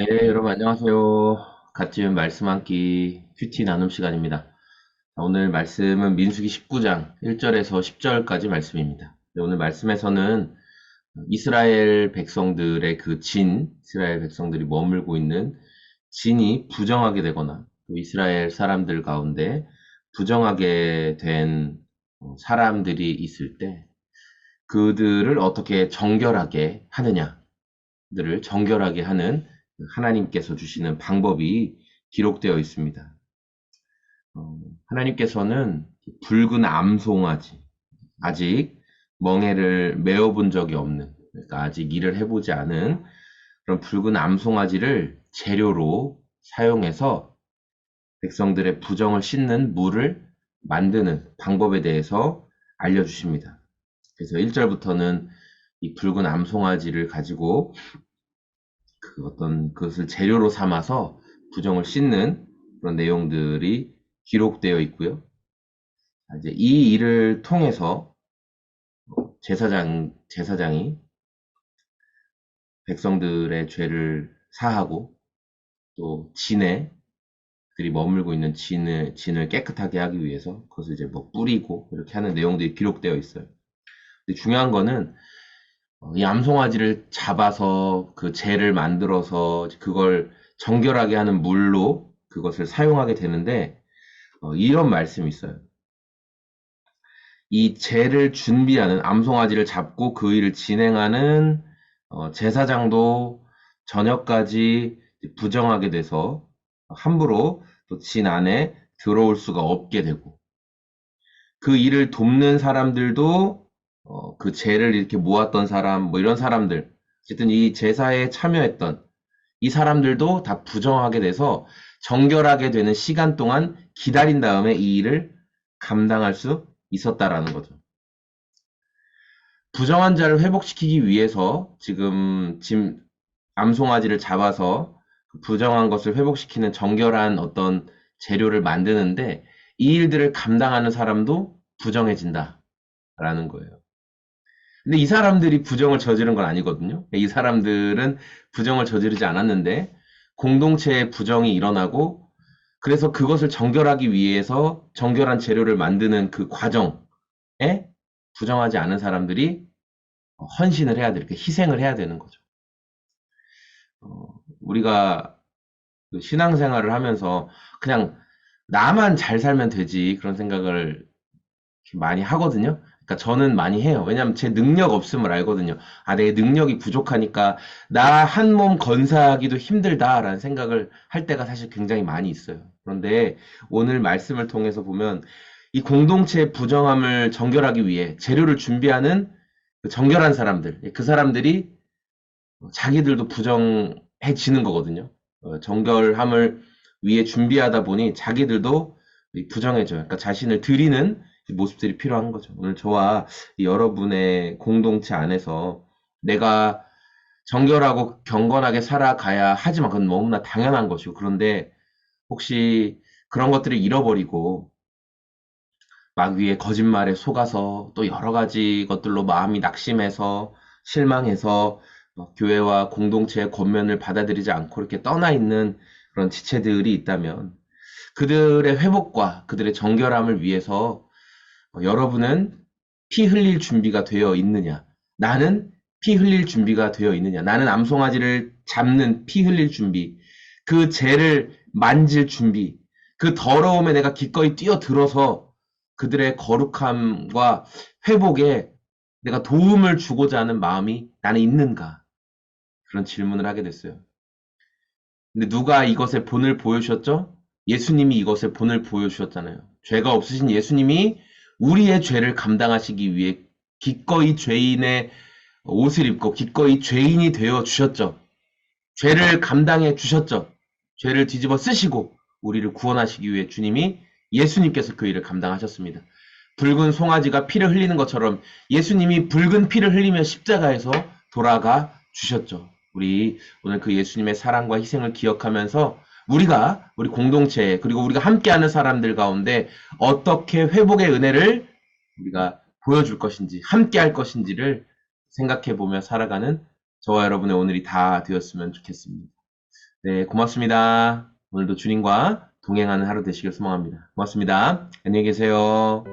네, 여러분 안녕하세요. 같이 말씀 한 끼 큐티 나눔 시간입니다. 오늘 말씀은 민수기 19장 1절에서 10절까지 말씀입니다. 네, 오늘 말씀에서는 이스라엘 백성들의 이스라엘 백성들이 머물고 있는 진이 부정하게 되거나 또 이스라엘 사람들 가운데 부정하게 된 사람들이 있을 때 그들을 어떻게 정결하게 하느냐, 들을 정결하게 하는 하나님께서 주시는 방법이 기록되어 있습니다. 하나님께서는 붉은 암송아지, 아직 멍에를 메어본 적이 없는, 그러니까 아직 일을 해보지 않은 그런 붉은 암송아지를 재료로 사용해서 백성들의 부정을 씻는 물을 만드는 방법에 대해서 알려주십니다. 그래서 1절부터는 이 붉은 암송아지를 가지고 그것을 재료로 삼아서 부정을 씻는 그런 내용들이 기록되어 있고요. 이제 이 일을 통해서 제사장이 백성들의 죄를 사하고 또 들이 머물고 있는 진을 깨끗하게 하기 위해서 그것을 이제 뭐 뿌리고 이렇게 하는 내용들이 기록되어 있어요. 근데 중요한 거는 이 암송아지를 잡아서 그 젤을 만들어서 그걸 정결하게 하는 물로 그것을 사용하게 되는데 이런 말씀이 있어요. 이 젤을 준비하는 암송아지를 잡고 그 일을 진행하는 제사장도 저녁까지 부정하게 돼서 함부로 또 진 안에 들어올 수가 없게 되고 그 일을 돕는 사람들도 그 재를 이렇게 모았던 사람, 뭐 이런 사람들, 어쨌든 이 제사에 참여했던 이 사람들도 다 부정하게 돼서 정결하게 되는 시간 동안 기다린 다음에 이 일을 감당할 수 있었다라는 거죠. 부정한 자를 회복시키기 위해서 지금 암송아지를 잡아서 그 부정한 것을 회복시키는 정결한 어떤 재료를 만드는데 이 일들을 감당하는 사람도 부정해진다라는 거예요. 근데 이 사람들이 부정을 저지른 건 아니거든요. 이 사람들은 부정을 저지르지 않았는데 공동체의 부정이 일어나고 그래서 그것을 정결하기 위해서 정결한 재료를 만드는 그 과정에 부정하지 않은 사람들이 헌신을 해야 돼. 이렇게 희생을 해야 되는 거죠. 우리가 그 신앙생활을 하면서 그냥 나만 잘 살면 되지 그런 생각을 많이 하거든요. 그러니까 저는 많이 해요. 왜냐하면 제 능력 없음을 알거든요. 아, 내 능력이 부족하니까 나 한 몸 건사하기도 힘들다라는 생각을 할 때가 사실 굉장히 많이 있어요. 그런데 오늘 말씀을 통해서 보면 이 공동체의 부정함을 정결하기 위해 재료를 준비하는 그 정결한 사람들, 그 사람들이 자기들도 부정해지는 거거든요. 정결함을 위해 준비하다 보니 자기들도 부정해져요. 그러니까 자신을 드리는 모습들이 필요한 거죠. 오늘 저와 여러분의 공동체 안에서 내가 정결하고 경건하게 살아가야 하지만 그건 너무나 당연한 것이고 그런데 혹시 그런 것들을 잃어버리고 막 위에 거짓말에 속아서 또 여러 가지 것들로 마음이 낙심해서 실망해서 교회와 공동체의 권면을 받아들이지 않고 이렇게 떠나 있는 그런 지체들이 있다면 그들의 회복과 그들의 정결함을 위해서 여러분은 피 흘릴 준비가 되어 있느냐? 나는 피 흘릴 준비가 되어 있느냐? 나는 암송아지를 잡는 피 흘릴 준비, 그 죄를 만질 준비, 그 더러움에 내가 기꺼이 뛰어들어서 그들의 거룩함과 회복에 내가 도움을 주고자 하는 마음이 나는 있는가? 그런 질문을 하게 됐어요. 근데 누가 이것의 본을 보여주셨죠? 예수님이 이것의 본을 보여주셨잖아요. 죄가 없으신 예수님이 우리의 죄를 감당하시기 위해 기꺼이 죄인의 옷을 입고 기꺼이 죄인이 되어 주셨죠. 죄를 감당해 주셨죠. 죄를 뒤집어 쓰시고 우리를 구원하시기 위해 주님이 예수님께서 그 일을 감당하셨습니다. 붉은 송아지가 피를 흘리는 것처럼 예수님이 붉은 피를 흘리며 십자가에서 돌아가 주셨죠. 우리 오늘 그 예수님의 사랑과 희생을 기억하면서 우리 공동체 그리고 우리가 함께하는 사람들 가운데 어떻게 회복의 은혜를 우리가 보여줄 것인지 함께할 것인지를 생각해 보며 살아가는 저와 여러분의 오늘이 다 되었으면 좋겠습니다. 네, 고맙습니다. 오늘도 주님과 동행하는 하루 되시길 소망합니다. 고맙습니다. 안녕히 계세요.